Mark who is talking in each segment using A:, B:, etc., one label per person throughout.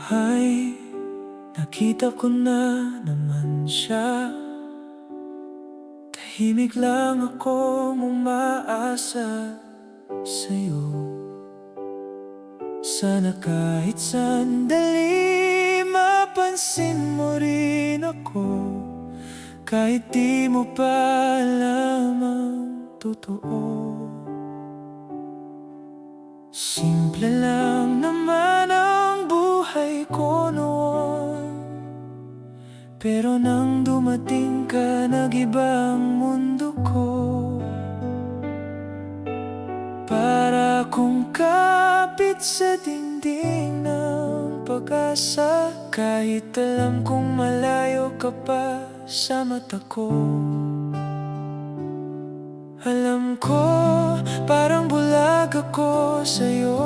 A: Ay, nakita ko na naman siya. Tahimik lang ako umaasa sa'yo. Sana kahit sandali mapansin mo rin ako, kahit di mo pa alam ang totoo. Simple lang naman ang buhay ko noon, pero nang dumating ka, nag-iba ang mundo ko. Para akong kapit sa dingding ng pag-asa, kahit alam kong malayo ka pa sa mata ko. Alam ko, parang bulag ako sa'yo,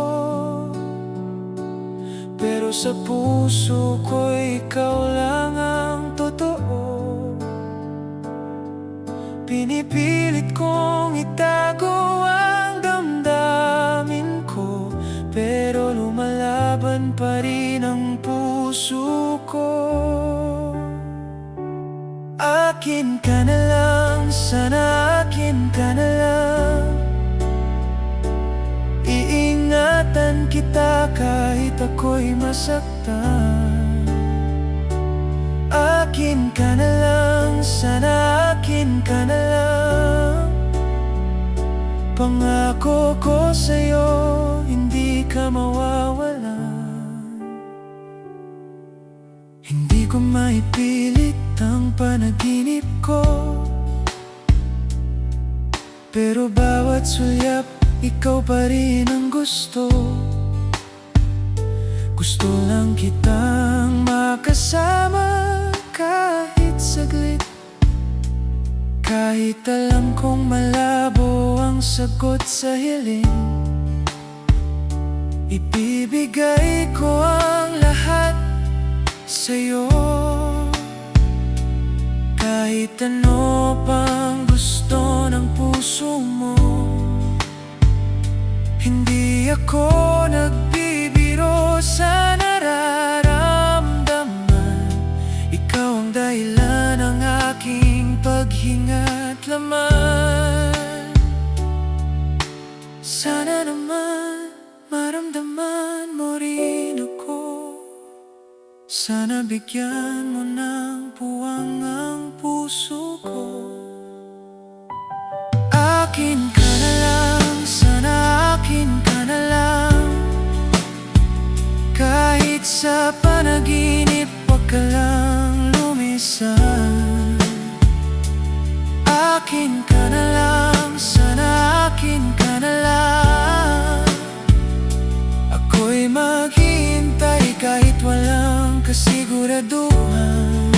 A: pero sa puso ko ikaw lang ang totoo. Pinipilit kong itago ang damdamin ko, pero lumalaban pa rin ang puso ko. Akin ka na lang, sana akin ka na lang. Iingatan kita kahit ako'y masaktan. Akin ka na lang, sana akin ka na lang. Pangako ko sa'yo, hindi ka mawawalan. Hindi ko maipilit ang panaginip ko, pero bawat sulyap, ikaw pa rin ang gusto. Gusto lang kitang makasama kahit saglit, kahit alam kong malabo ang sagot sa hiling. Ibibigay ko ang lahat sa'yo, kahit ano pang gusto ng puso mo. Hindi ako nagbibiro sa nararamdaman. Ikaw ang dahilan ng aking paghinga't laman. Sana naman maramdaman mo rin ako. Sana bigyan mo ng puwang ang puso ko. Akin ka na lang, sana akin ka na lang. Kahit sa panaginip, wag ka lang lumisan. Akin ka na lang, sana akin ka na lang. Ako'y maghihintay kahit walang kasiguraduhan.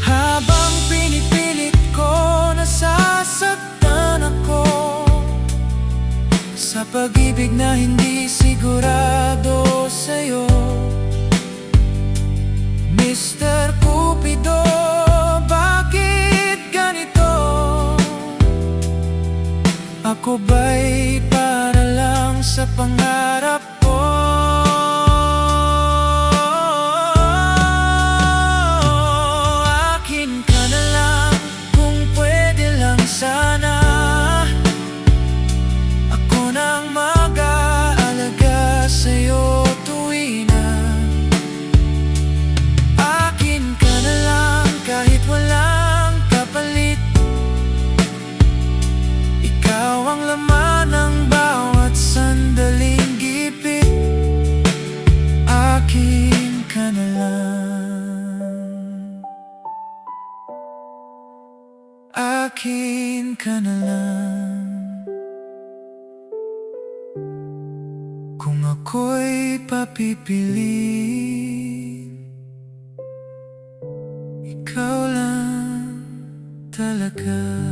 A: Habang pinipilit ko, nasasaktan ako sa pag-ibig na hindi sigurado sa'yo. Mr. Cupido, bakit ganito? Ako ba'y para lang sa pangarap ko? Akin ka na lang, kung pwede lang sana. Ako nang mag-aalaga sa'yo tuwi na. Akin ka na lang, kahit walang kapalit. Ikaw ang laman ng bawat sandaling gipit. Akin ka na lang. Akin ka na lang. Kung ako'y papipiliin, ikaw lang talaga.